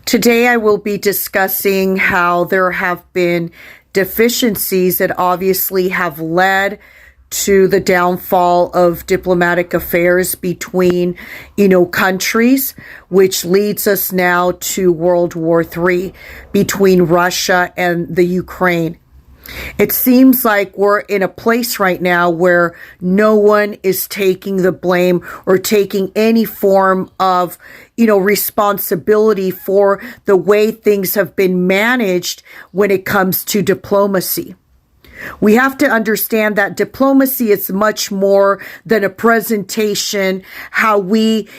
Today, I will be discussing how there have been deficiencies that obviously have led to the downfall of diplomatic affairs between, countries, which leads us now to World War III between Russia and the Ukraine. It seems like we're in a place right now where no one is taking the blame or taking any form of, responsibility for the way things have been managed when it comes to diplomacy. We have to understand that diplomacy is much more than a presentation, how we,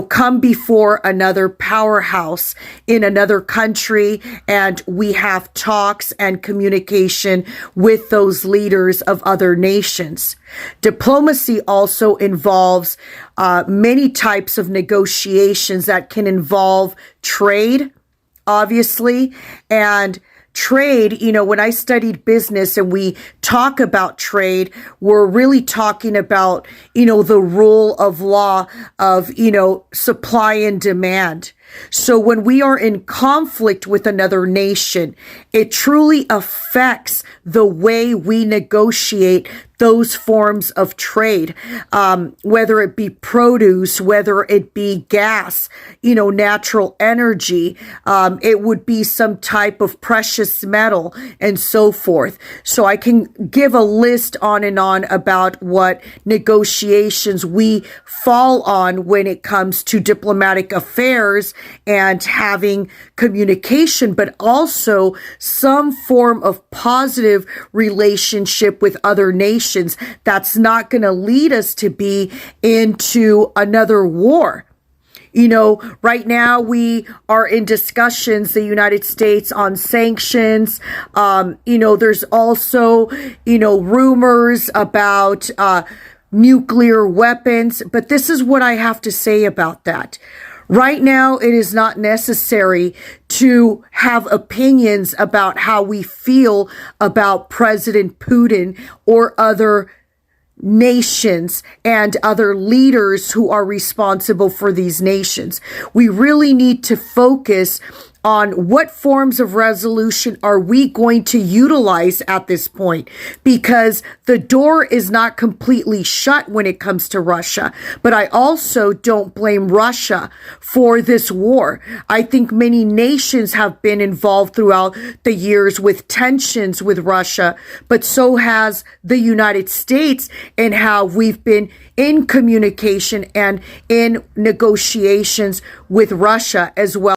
come before another powerhouse in another country and we have talks and communication with those leaders of other nations. Diplomacy also involves many types of negotiations that can involve trade, obviously, and trade, when I studied business and we talk about trade, we're really talking about, the rule of law of, supply and demand. So when we are in conflict with another nation, it truly affects the way we negotiate those forms of trade, whether it be produce, whether it be gas, natural energy, it would be some type of precious metal and so forth. So I can give a list on and on about what negotiations we fall on when it comes to diplomatic affairs and having communication, but also some form of positive relationship with other nations that's not going to lead us to be into another war. Right now we are in discussions, the United States, on sanctions. There's also, rumors about nuclear weapons. But this is what I have to say about that. Right now, it is not necessary to have opinions about how we feel about President Putin or other nations and other leaders who are responsible for these nations. We really need to focus on what forms of resolution are we going to utilize at this point, because the door is not completely shut when it comes to Russia. But I also don't blame Russia for this war. I think many nations have been involved throughout the years with tensions with Russia, but so has the United States, and how we've been in communication and in negotiations with Russia as well.